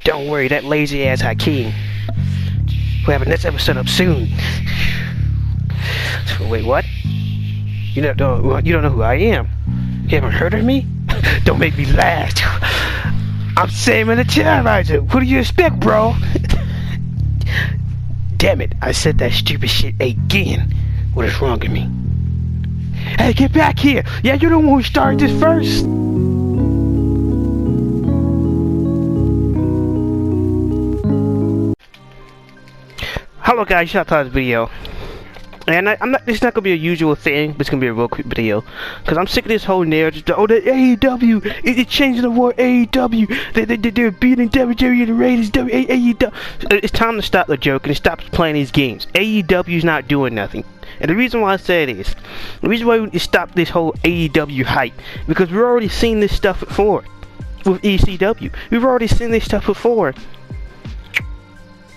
Don't worry, that lazy ass Hakeem. We'll have a next episode up soon. Wait, what? You don't know who I am. You haven't heard of me? Don't make me laugh. I'm Sam and the Terrorizer. What do you expect, bro? Damn it, I said that stupid shit again. What is wrong with me? Hey, get back here! Yeah, you're the one who started this first! Hello guys, shout out to this video. And it's not gonna be a usual thing, but it's gonna be a real quick video. Cause I'm sick of this whole narrative. Oh, the AEW, it's changing the world. AEW, they're beating WWE and the ratings. AEW. It's time to stop the joke and stop playing these games. AEW's not doing nothing. And the reason why I say it is, the reason why we stop this whole AEW hype, because we've already seen this stuff before with ECW. We've already seen this stuff before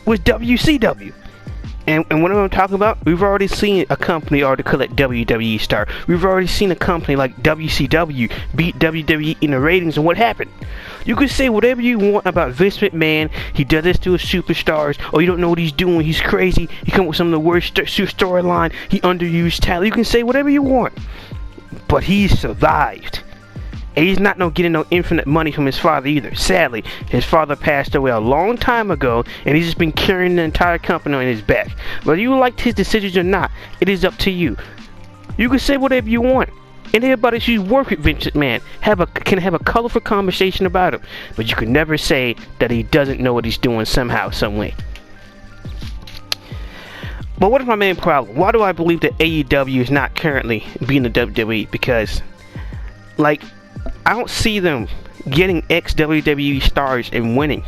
with WCW. And what I'm talking about, we've already seen a company already collect WWE star. We've already seen a company like WCW beat WWE in the ratings, and what happened? You can say whatever you want about Vince McMahon. He does this to his superstars. Oh, you don't know what he's doing. He's crazy. He come with some of the worst storyline. He underused talent. You can say whatever you want, but he survived. And he's not getting no infinite money from his father either. Sadly, his father passed away a long time ago, and he's just been carrying the entire company on his back. Whether you liked his decisions or not, it is up to you. You can say whatever you want. And everybody who's worked with Vince McMahon can have a colorful conversation about him, but you can never say that he doesn't know what he's doing somehow, some way. But what is my main problem? Why do I believe that AEW is not currently being the WWE? Because, like, I don't see them getting ex-WWE stars and winning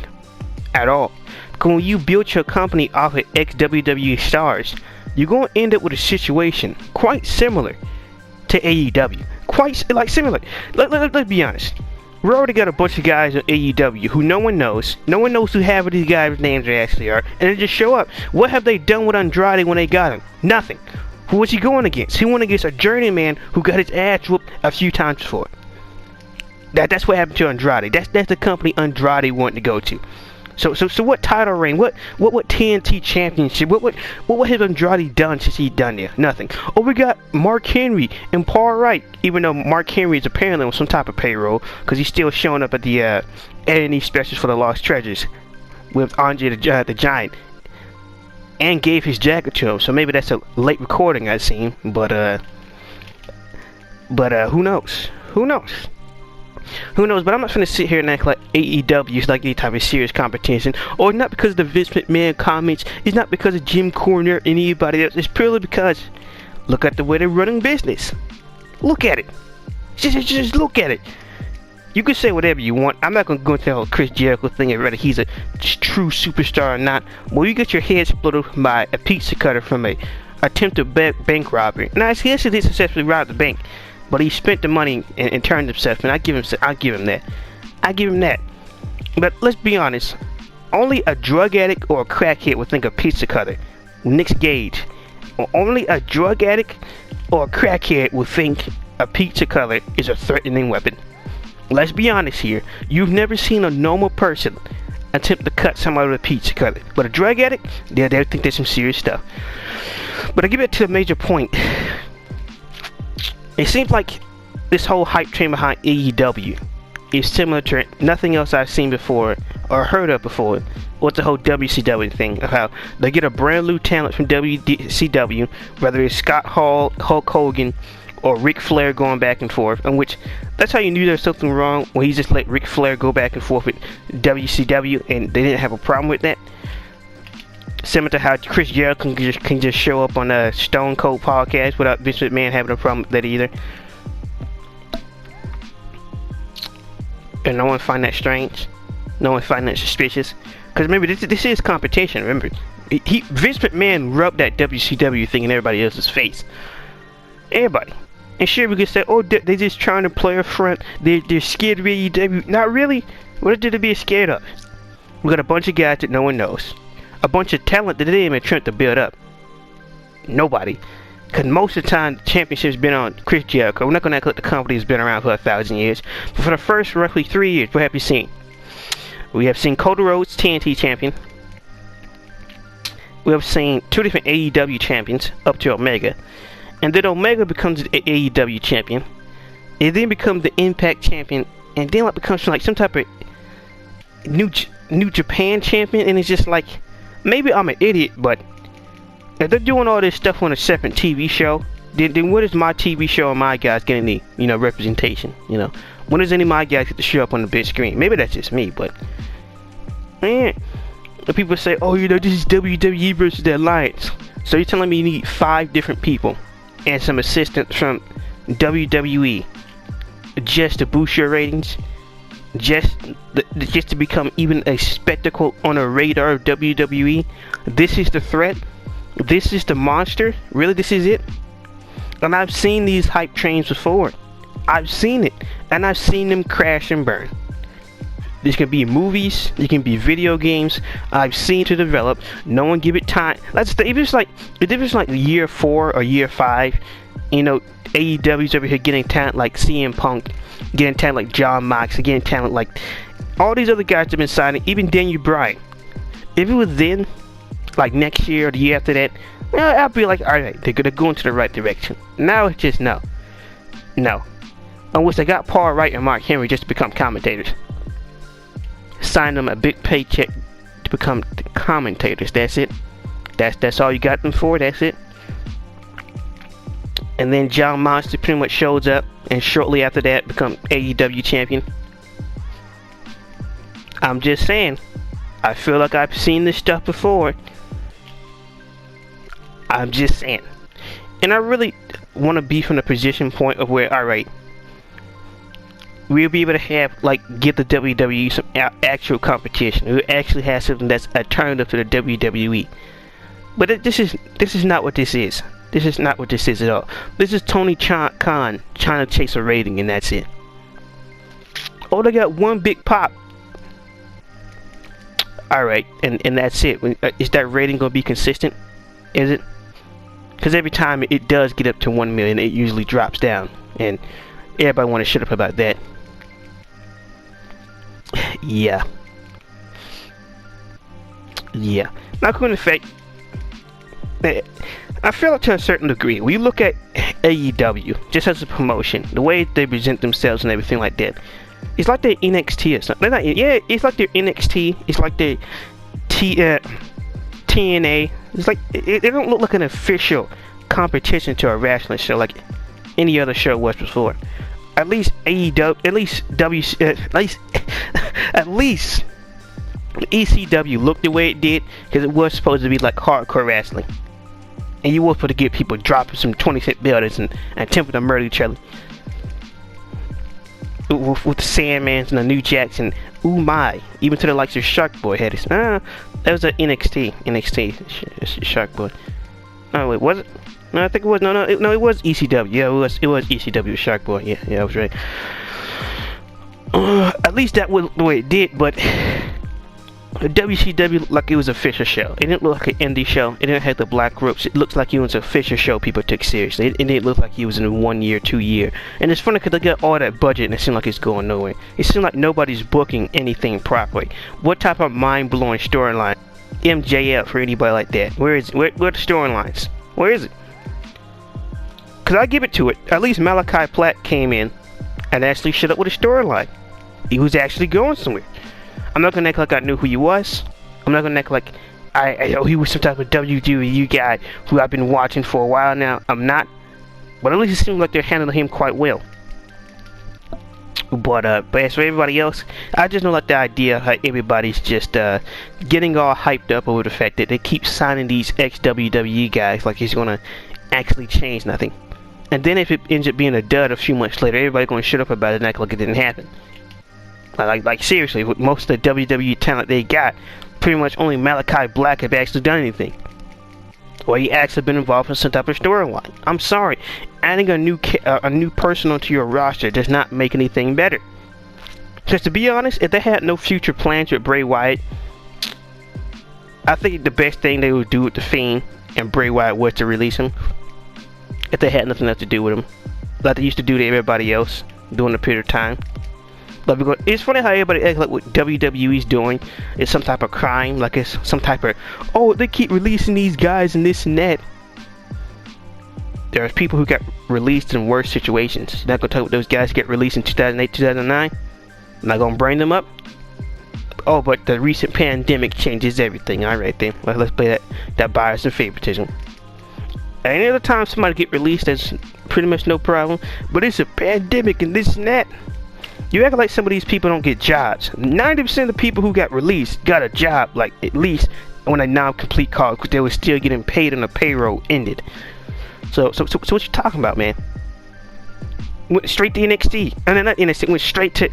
at all. Because when you build your company off of ex-WWE stars, you're going to end up with a situation quite similar to AEW. Quite similar. Let's be honest. We already got a bunch of guys on AEW who no one knows. No one knows who half of these guys' names actually are. And they just show up. What have they done with Andrade when they got him? Nothing. Who was he going against? He went against a journeyman who got his ass whooped a few times before. That's what happened to Andrade. That's the company Andrade wanted to go to. So what title reign? What TNT championship? What has Andrade done since he done there? Nothing. Oh, we got Mark Henry and Paul Wright. Even though Mark Henry is apparently on some type of payroll, because he's still showing up at the A&E specials for the Lost Treasures with Andre the Giant, and gave his jacket to him. So maybe that's a late recording I've seen. But who knows? Who knows? Who knows? But I'm not going to sit here and act like AEW is like any type of serious competition. Or not because of the Vince McMahon comments. It's not because of Jim Cornette and anybody else. It's purely because look at the way they're running business. Look at it. Just look at it. You can say whatever you want. I'm not going to go into the whole Chris Jericho thing and whether he's a true superstar or not. Well, you get your head split open by a pizza cutter from a attempted bank robbery. Now, yes, he did successfully rob the bank. But he spent the money and turned himself, and I give him that. But let's be honest, only a drug addict or a crackhead would think a pizza cutter. Nick Gage. Or only a drug addict or a crackhead would think a pizza cutter is a threatening weapon. Let's be honest here. You've never seen a normal person attempt to cut somebody with a pizza cutter. But a drug addict, they think there's some serious stuff. But to get back to the major point, it seems like this whole hype train behind AEW is similar to nothing else I've seen before or heard of before. Or the whole WCW thing of how they get a brand new talent from WCW, whether it's Scott Hall, Hulk Hogan, or Ric Flair going back and forth. In which that's how you knew there was something wrong when he just let Ric Flair go back and forth with WCW, and they didn't have a problem with that. Similar to how Chris Jericho can just show up on a Stone Cold podcast without Vince McMahon having a problem with that either. And no one find that strange. No one find that suspicious. Because remember, this is competition. Remember, Vince McMahon rubbed that WCW thing in everybody else's face. Everybody. And sure, we could say, oh, they're just trying to play a front. They're scared of AEW. Not really. What did they be scared of? We got a bunch of guys that no one knows. A bunch of talent that they didn't even try to build up. Nobody. Because most of the time, the championship's been on Chris Jericho. We're not going to act like the company's been around for 1,000 years. But for the first roughly 3 years, what have you seen? We have seen Cody Rhodes TNT champion. We have seen 2 different AEW champions up to Omega, and then Omega becomes the AEW champion. It then becomes the Impact champion, and then like becomes like some type of New Japan champion. And it's just like, maybe I'm an idiot, but if they're doing all this stuff on a separate TV show, then what is my TV show and my guys getting the, you know, representation? You know, when does any of my guys get to show up on the big screen? Maybe that's just me, but man, the people say, oh, you know, this is WWE versus the Alliance. So you're telling me you need 5 different people and some assistants from WWE just to boost your ratings, just to become even a spectacle on a radar of WWE? This is the threat? This is the monster? Really, this is it? And I've seen these hype trains before. I've seen it, and I've seen them crash and burn. This can be movies, it can be video games. I've seen to develop. No one give it time. If it's like year 4 or year 5, you know, AEW's over here getting talent like CM Punk, getting talent like John Mox, getting talent like all these other guys that have been signing, even Daniel Bryan. If it was then, like next year or the year after that, I'd be like, alright, they're going to the right direction. Now it's just no. Unless they got Paul Wright and Mark Henry just to become commentators. Sign them a big paycheck to become commentators. That's it. That's all you got them for. That's it. And then John Monster pretty much shows up, and shortly after that become AEW champion. I'm just saying, I feel like I've seen this stuff before. I'm just saying. And I really want to be from the position point of where, alright, we'll be able to have, give the WWE some actual competition. We'll actually have something that's alternative to the WWE. But this is not what this is. This is not what this is at all. This is Tony Khan trying to chase a rating, and that's it. Oh, they got one big pop. Alright, and that's it. Is that rating going to be consistent? Is it? Because every time it does get up to 1 million, it usually drops down. And everybody want to shut up about that. Yeah. Now, going to fact, I feel like to a certain degree, we look at AEW just as a promotion, the way they present themselves and everything like that. It's like their NXT or something. It's like their NXT. It's like their TNA. It's like they don't look like an official competition to a wrestling show like any other show was before. At least AEW, at least ECW looked the way it did, because it was supposed to be like hardcore wrestling, and you were supposed to get people dropping some 20-cent buildings and attempting to murder each other with the Sandmans and the New Jacks and ooh my, even to the likes of Shark Boy had it. That was an NXT Shark Boy. Oh wait, was it? No, I think it was. No, it was ECW. Yeah, it was ECW Shark Boy. Yeah, I was right. At least that was the way it did, but WCW looked like it was an official show. It didn't look like an indie show. It didn't have the black ropes. It looked like it was an official show people took seriously. It didn't look like it was in 1 year, 2 year. And it's funny because they got all that budget and it seemed like it's going nowhere. It seemed like nobody's booking anything properly. What type of mind-blowing storyline? MJF for anybody like that? Where are the storylines? Where is it? Because I give it to it. At least Malachi Platt came in and actually shut up with a storyline. He was actually going somewhere. I'm not gonna act like I knew who he was. I'm not gonna act like he was some type of WWE guy who I've been watching for a while now. I'm not. But at least it seems like they're handling him quite well. But as for everybody else, I just don't like the idea how everybody's just getting all hyped up over the fact that they keep signing these ex-WWE guys like he's gonna actually change nothing. And then if it ends up being a dud a few months later, everybody's gonna shut up about it and act like it didn't happen. Like seriously, with most of the WWE talent they got, pretty much only Malachi Black have actually done anything. Or he actually been involved in some type of storyline. I'm sorry, adding a new person onto your roster does not make anything better. Because to be honest, if they had no future plans with Bray Wyatt, I think the best thing they would do with The Fiend and Bray Wyatt was to release him. If they had nothing else to do with him, like they used to do to everybody else during the period of time. But because it's funny how everybody acts like what WWE's doing is some type of crime, like it's some type of, oh, they keep releasing these guys and this and that. There's people who got released in worse situations. You're not gonna talk about those guys get released in 2008, 2009. I'm not gonna bring them up. Oh, but the recent pandemic changes everything. All right then. Well, let's play that bias and favoritism. Any other time somebody get released, that's pretty much no problem. But it's a pandemic and this and that. You act like some of these people don't get jobs. 90% of the people who got released got a job, like at least when a non-complete call, because they were still getting paid and the payroll ended. So what you talking about, man? Went straight to NXT, and then not NXT, went straight to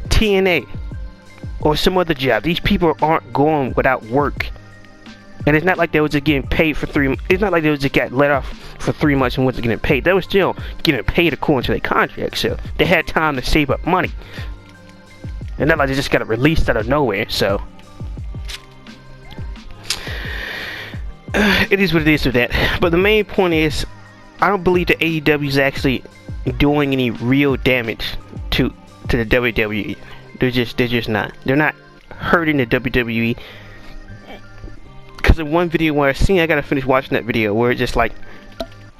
TNA or some other job. These people aren't going without work, and it's not like they was just getting paid for 3. It's not like they was just got let off for 3 months and wasn't getting paid. They were still getting paid according to their contract, so they had time to save up money. And not like they just got released out of nowhere. So it is what it is with that. But the main point is, I don't believe the AEW is actually doing any real damage to the WWE. They're just not. They're not hurting the WWE. Because in one video where I gotta finish watching that video where it's just like,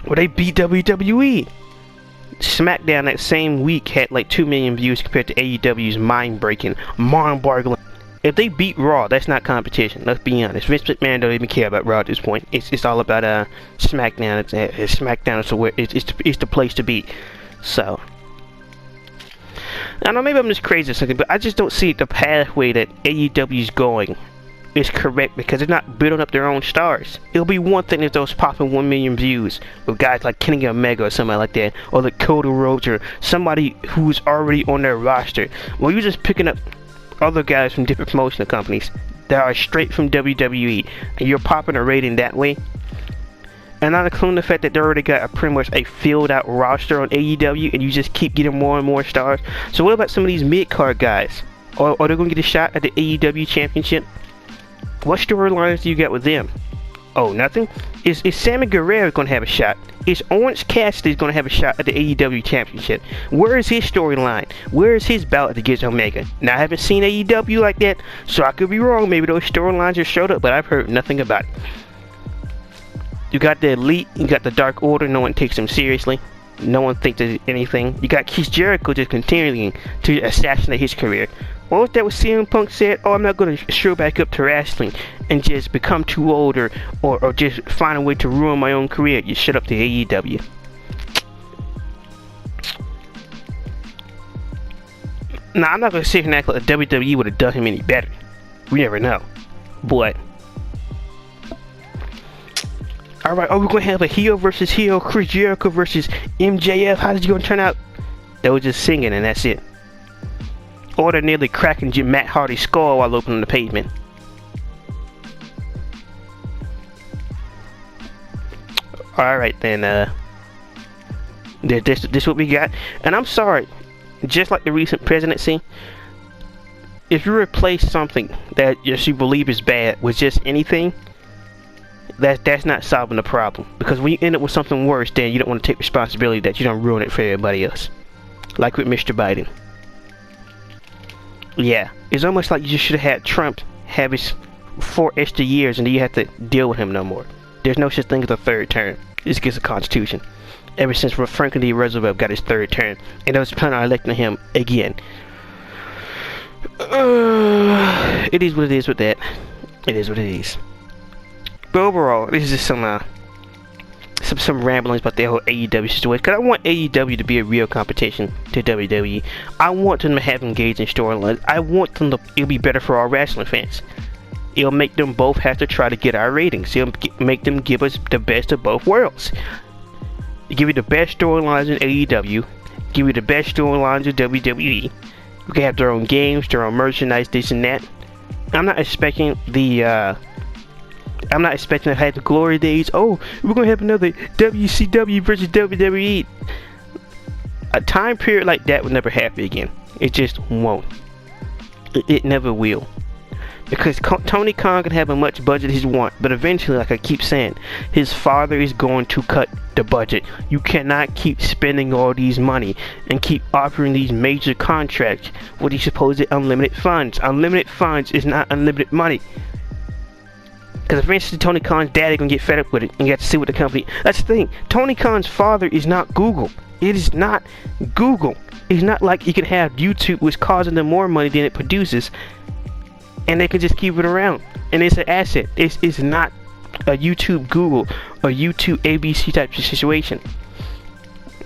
well, they beat WWE. SmackDown that same week had like 2 million views compared to AEW's mind-breaking, mind-boggling. If they beat Raw, that's not competition. Let's be honest. Vince McMahon don't even care about Raw at this point. It's all about SmackDown. SmackDown is where it's the place to be. So I don't know, maybe I'm just crazy or something, but I just don't see the pathway that AEW's going is correct, because they're not building up their own stars. It'll be one thing if those popping 1 million views with guys like Kenny Omega or somebody like that, or the Cody Rhodes, or somebody who's already on their roster. Well, you're just picking up other guys from different promotional companies that are straight from WWE, and you're popping a rating that way. And not including the fact that they already got pretty much a filled out roster on AEW, and you just keep getting more and more stars. So what about some of these mid-card guys? Are they going to get a shot at the AEW championship? What storylines do you got with them? Oh, nothing? Is Sammy Guerrero going to have a shot? Is Orange Cassidy going to have a shot at the AEW championship? Where is his storyline? Where is his bout against Omega? Now, I haven't seen AEW like that, so I could be wrong. Maybe those storylines just showed up, but I've heard nothing about it. You got the Elite, you got the Dark Order, no one takes them seriously. No one thinks there's anything. You got Keith Jericho just continuing to assassinate his career. What was that what CM Punk said? Oh, I'm not going to show back up to wrestling and just become too old or just find a way to ruin my own career. You shut up to AEW. Now, I'm not going to sit here and act like the WWE would have done him any better. We never know. But alright, we're going to have a heel versus heel, Chris Jericho versus MJF. How's it going to turn out? They were just singing and that's it. Or they're nearly cracking Matt Hardy's skull while opening the pavement. Alright then, this what we got. And I'm sorry, just like the recent presidency, if you replace something that you believe is bad with just anything, that's not solving the problem. Because when you end up with something worse, then you don't want to take responsibility that you don't ruin it for everybody else. Like with Mr. Biden. Yeah, it's almost like you just should have had Trump have his 4 extra years and then you have to deal with him no more. There's no such thing as a third term. It's against the Constitution. Ever since Franklin D. Roosevelt got his 3rd term, and they was planning on electing him again. It is what it is with that. It is what it is. But overall, this is just some ramblings about the whole AEW situation. Because I want AEW to be a real competition to WWE. I want them to have engaging storylines. I want them to. It'll be better for our wrestling fans. It'll make them both have to try to get our ratings. It'll make them give us the best of both worlds. Give you the best storylines in AEW. Give you the best storylines in WWE. You can have their own games, their own merchandise, this and that. I'm not expecting to have the glory days. Oh, we're gonna have another WCW versus WWE. A time period like that will never happen again. It just won't. It never will. Because Tony Khan can have as much budget as he wants, but eventually, like I keep saying, his father is going to cut the budget. You cannot keep spending all these money and keep offering these major contracts with these supposed unlimited funds. Unlimited funds is not unlimited money. Because eventually Tony Khan's daddy gonna get fed up with it and you have to see what the company. That's the thing. Tony Khan's father is not Google. It is not Google. It's not like you can have YouTube, which causing them more money than it produces, and they can just keep it around. And it's an asset. It's not a YouTube Google or YouTube ABC type of situation.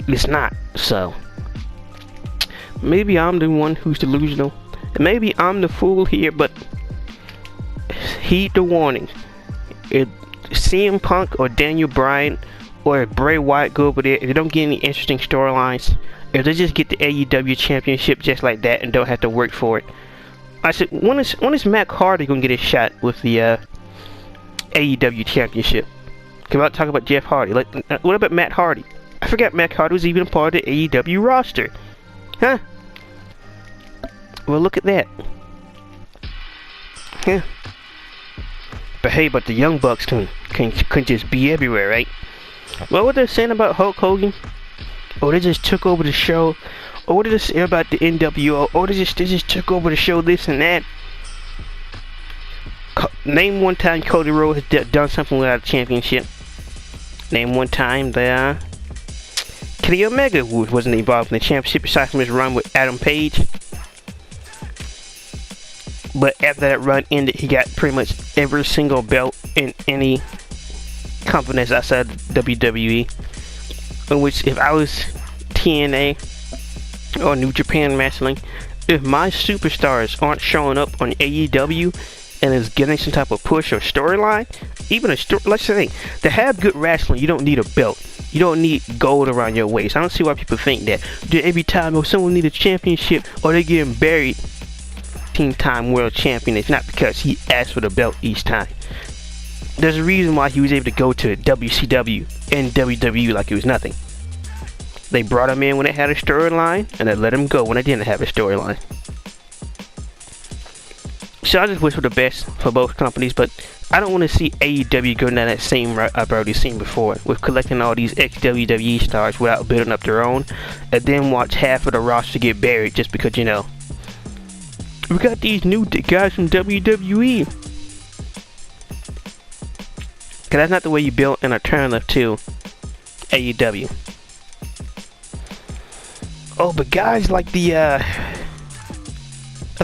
It's not. So maybe I'm the one who's delusional. Maybe I'm the fool here, but heed the warning. If CM Punk or Daniel Bryan or Bray Wyatt go over there, if they don't get any interesting storylines, if they just get the AEW championship just like that and don't have to work for it, I said, when is Matt Hardy gonna get his shot with the AEW championship? Come out talk about Jeff Hardy. Like, what about Matt Hardy? I forgot Matt Hardy was even a part of the AEW roster. Huh? Well, look at that. Yeah. But hey, but the Young Bucks can just be everywhere, right? Well, what they're saying about Hulk Hogan? Or they just took over the show? Or what did they say about the NWO? Or they just took over the show, this and that? Name one time Cody Rhodes has done something without a championship. Name one time that Kenny Omega wasn't involved in the championship aside from his run with Adam Page. But after that run ended, he got pretty much every single belt in any company that's outside WWE. In which, if I was TNA or New Japan Wrestling, if my superstars aren't showing up on AEW and is getting some type of push or storyline, even a story, let's say, to have good wrestling, you don't need a belt. You don't need gold around your waist. I don't see why people think that. Every time someone needs a championship or they getting buried, time world champion, it's not because he asked for the belt each time. There's a reason why he was able to go to WCW and WWE like it was nothing. They brought him in when they had a storyline, and they let him go when they didn't have a storyline. So I just wish for the best for both companies, but I don't want to see AEW go down that same route I've already seen before, with collecting all these ex-WWE stars without building up their own, and then watch half of the roster get buried just because, you know, we got these new guys from WWE. Cause that's not the way you build an alternative to AEW. Oh, but guys like the I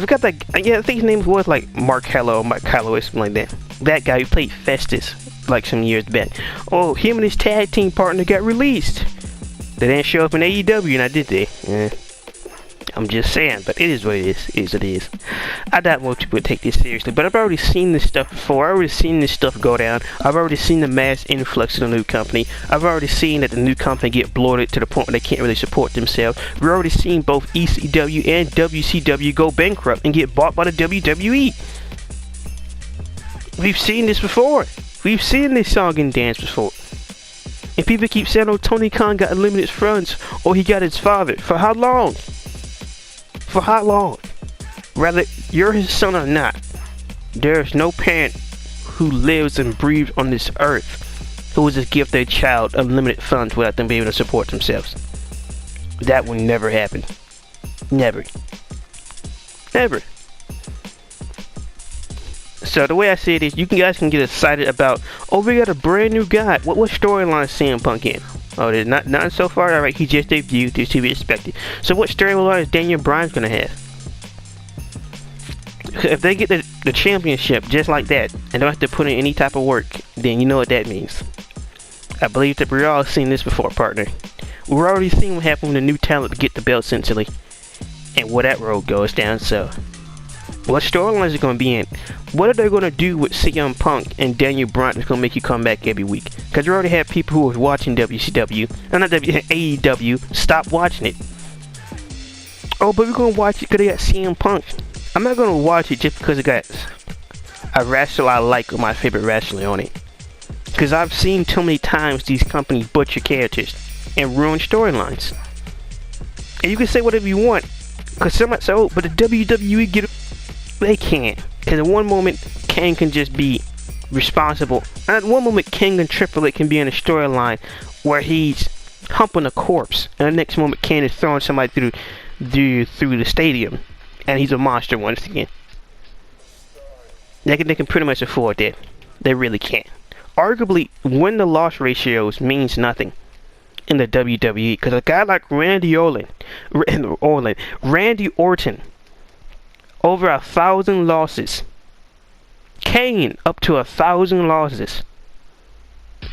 forgot that. Yeah, I think his name was like Mark Hello or Mike Hello or something like that. That guy who played Festus like some years back. Oh, him and his tag team partner got released. They didn't show up in AEW, now did they? Yeah. I'm just saying, but it is what it is. It is what it is. I doubt most people would take this seriously, but I've already seen this stuff before. I've already seen this stuff go down. I've already seen the mass influx of the new company. I've already seen that the new company get bloated to the point where they can't really support themselves. We've already seen both ECW and WCW go bankrupt and get bought by the WWE. We've seen this before. We've seen this song and dance before. And people keep saying, oh, Tony Khan got unlimited funds, or he got his father. For how long? For how long? Whether you're his son or not, there is no parent who lives and breathes on this earth who will just give their child unlimited funds without them being able to support themselves. That will never happen. Never. Never. So the way I see it is, you guys can get excited about, oh, we got a brand new guy. What storyline is CM Punk in? Oh, there's nothing so far. All right, he just debuted. This to be expected. So what storyline is Daniel Bryan's gonna have? If they get the championship just like that and don't have to put in any type of work, then you know what that means. I believe that we've all seen this before, partner. We've already seen what happened when the new talent to get the belt essentially, and where that road goes down. So, what storylines are going to be in? What are they going to do with CM Punk and Daniel Bryan that's going to make you come back every week? Because you already have people who are watching WCW, and not AEW, stop watching it. Oh, but we're going to watch it because they got CM Punk. I'm not going to watch it just because it got a wrestler I like or my favorite wrestler on it. Because I've seen too many times these companies butcher characters and ruin storylines. And you can say whatever you want. Because somebody say, oh, but the WWE get They can't. Because at one moment, Kane can just be responsible. And at one moment, King and Triple H can be in a storyline where he's humping a corpse. And the next moment, Kane is throwing somebody through the stadium. And he's a monster once again. They can pretty much afford that. They really can't. Arguably, win-to-loss ratios means nothing in the WWE. Because a guy like Randy Orton, over 1,000 losses. Kane up to 1,000 losses.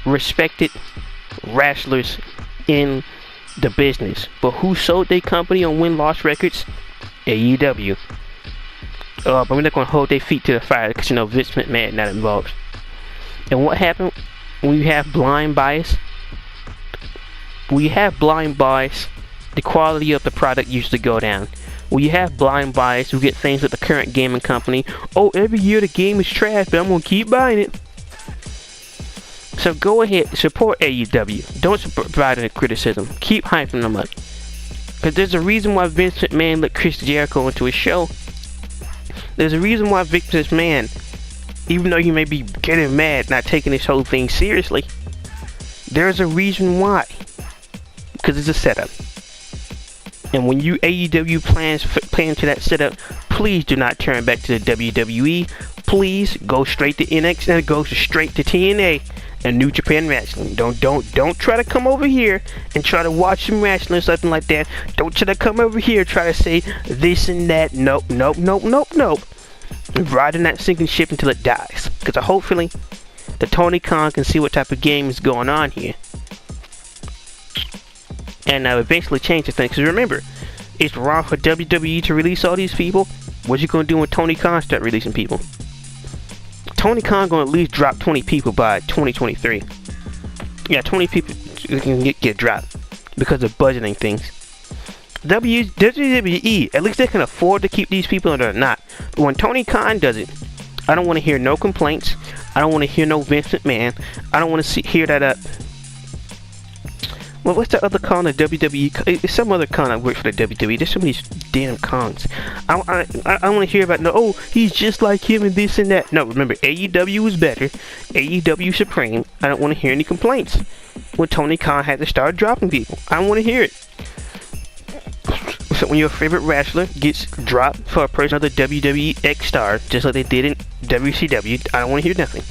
Respected wrestlers in the business. But who sold their company on win-loss records? AEW. But we're not going to hold their feet to the fire because, you know, Vince McMahon not involved. And what happened when you have blind bias? When you have blind bias, the quality of the product usually go down. When you have blind bias, you get things with the current gaming company. Oh, every year the game is trash, but I'm going to keep buying it. So go ahead, support AEW. Don't provide any criticism. Keep hyping them up. Because there's a reason why Vince McMahon let Chris Jericho into his show. There's a reason why Vince McMahon, even though you may be getting mad, not taking this whole thing seriously, there's a reason why. Because it's a setup. And when you AEW plan to that setup, please do not turn back to the WWE. Please go straight to NXT and go straight to TNA and New Japan Wrestling. Don't try to come over here and try to watch some wrestling or something like that. Don't try to come over here try to say this and that. Nope. Ride in that sinking ship until it dies. Because hopefully the Tony Khan can see what type of game is going on here. And eventually change the thing. Because remember, it's wrong for WWE to release all these people. What you gonna do when Tony Khan start releasing people? Tony Khan gonna at least drop 20 people by 2023. Yeah, 20 people can get dropped because of budgeting things. WWE, at least they can afford to keep these people or not. But when Tony Khan does it, I don't want to hear no complaints. I don't want to hear no Vince McMahon. I don't want to hear that well, what's the other con of WWE? It's some other con that works for the WWE. There's so many damn cons. I want to hear about, no, oh, he's just like him and this and that. No, remember, AEW is better. AEW Supreme. I don't want to hear any complaints when Tony Khan had to start dropping people. I don't want to hear it. So when your favorite wrestler gets dropped for a person of the WWE X star, just like they did in WCW, I don't want to hear nothing.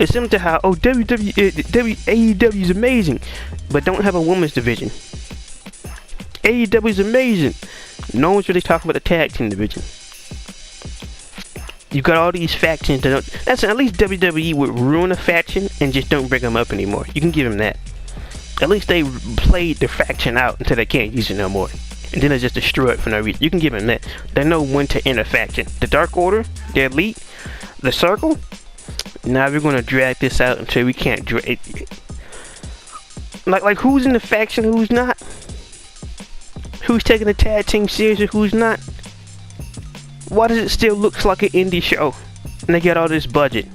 It's similar to how, oh, AEW is amazing, but don't have a women's division. AEW is amazing. No one's really talking about the tag team division. You got all these factions that don't. That's at least WWE would ruin a faction and just don't bring them up anymore. You can give them that. At least they played the faction out until they can't use it no more. And then they just destroy it for no reason. You can give them that. They know when to end a faction. The Dark Order, the Elite, the Circle. Now we're gonna drag this out until we can't drag it. Like who's in the faction, who's not? Who's taking the tag team seriously, who's not? Why does it still look like an indie show? And they got all this budget.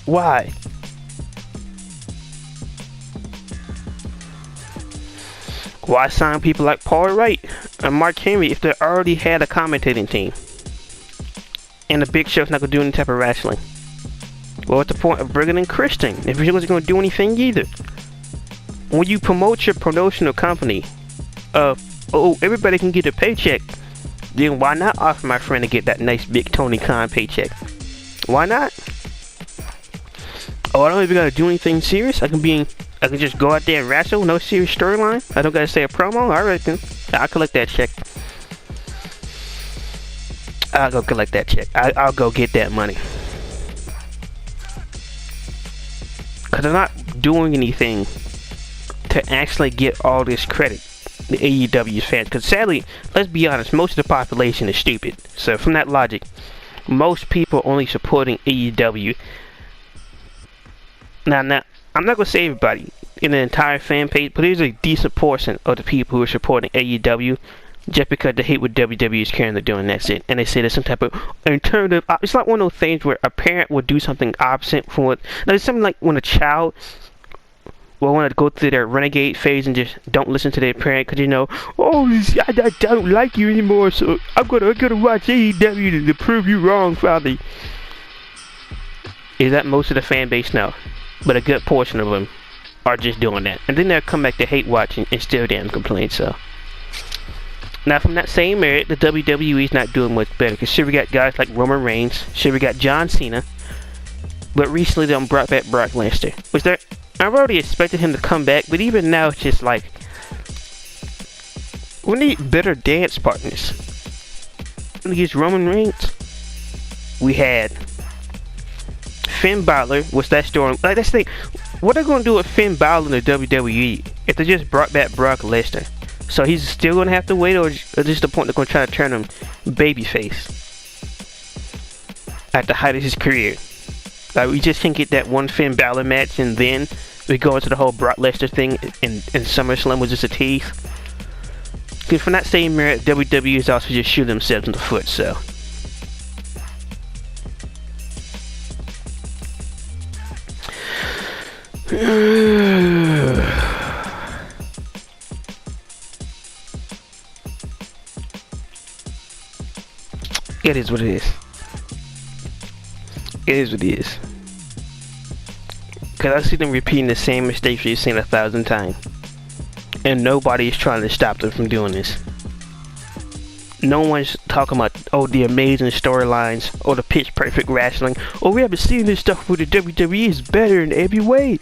Why? Why sign people like Paul Wright and Mark Henry if they already had a commentating team? And the Big Show's not going to do any type of wrestling. Well, what's the point of bringing in Christian if he wasn't going to do anything either? When you promote your promotional company of, oh, everybody can get a paycheck, then why not offer my friend to get that nice big Tony Khan paycheck? Why not? Oh, I don't even got to do anything serious. I can just go out there and wrestle, no serious storyline. I don't gotta say a promo. I reckon I'll collect that check. I'll go collect that check. I'll go get that money. Cause they're not doing anything to actually get all this credit. The AEW's fans. Cause sadly, let's be honest, most of the population is stupid. So from that logic, most people are only supporting AEW. Now, I'm not going to say everybody in the entire fan page, but there's a decent portion of the people who are supporting AEW just because they hate what WWE is currently doing, that's it. And they say there's some type of alternative. It's like one of those things where a parent would do something opposite from what. Now, it's something like when a child will want to go through their renegade phase and just don't listen to their parent because, you know, oh, I don't like you anymore, so I'm gonna watch AEW to prove you wrong, Father. Is that most of the fan base? No, but a good portion of them are just doing that, and then they'll come back to hate watching and still damn complain. So now from that same merit, the WWE is not doing much better, because sure, we got guys like Roman Reigns, sure, we got John Cena, but recently they brought back Brock Lesnar. I've already expected him to come back, but even now it's just like, we need better dance partners. Against Roman Reigns, we had Finn Balor. What's that story? Like, that's the thing. What are they gonna do with Finn Balor in the WWE if they just brought back Brock Lesnar? So he's still gonna have to wait, or just the point they're gonna try to turn him babyface at the height of his career? Like, we just can't get that one Finn Balor match, and then we go into the whole Brock Lesnar thing, and SummerSlam was just a tease. Because from that same merit, WWE is also just shooting themselves in the foot, so. It is what it is. It is what it is. Because I see them repeating the same mistakes we've seen 1,000 times. And nobody is trying to stop them from doing this. No one's talking about, oh, the amazing storylines, or the pitch perfect wrestling. Oh, we haven't seen this stuff with the WWE is better in every way.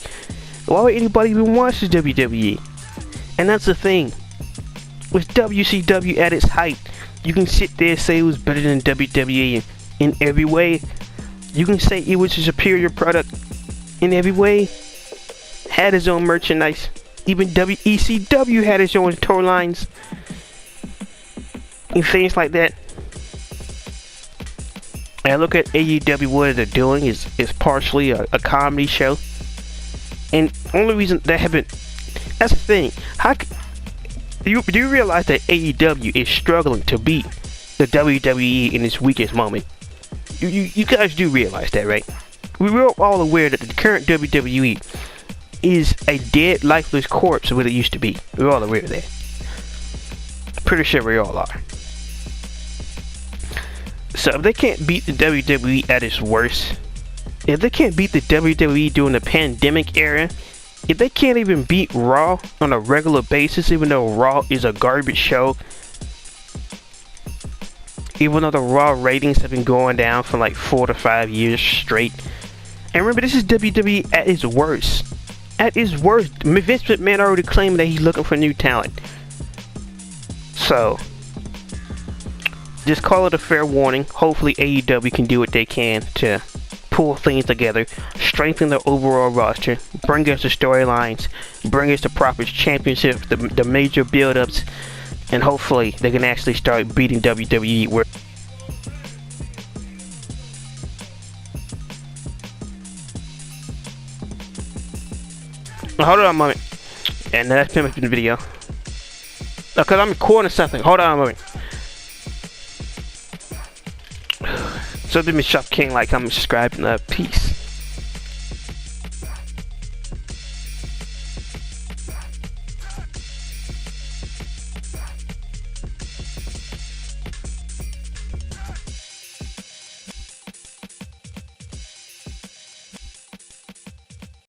Why would anybody even watch the WWE? And that's the thing. With WCW at its height, you can sit there and say it was better than WWE in every way. You can say it was a superior product in every way. Had its own merchandise. Even WECW had its own storylines and things like that. And I look at AEW, what they're doing is partially a comedy show. And only reason they haven't, that's the thing. Do you realize that AEW is struggling to beat the WWE in its weakest moment? You guys do realize that, right? We're all aware that the current WWE is a dead, lifeless corpse of what it used to be. We're all aware of that. Pretty sure we all are. So if they can't beat the WWE at its worst, if they can't beat the WWE during the pandemic era, if they can't even beat Raw on a regular basis, even though Raw is a garbage show, even though the Raw ratings have been going down for like 4 to 5 years straight. And remember, this is WWE at its worst. At its worst, Vince McMahon already claimed that he's looking for new talent. So, just call it a fair warning. Hopefully AEW can do what they can to pull things together, strengthen their overall roster, bring us the storylines, bring us the proper championship, the major build-ups, and hopefully they can actually start beating WWE where hold on a moment. And that's pretty much the video. Because I'm recording something. Hold on a moment. So, do me Shop King, like, comment, subscribe, and peace.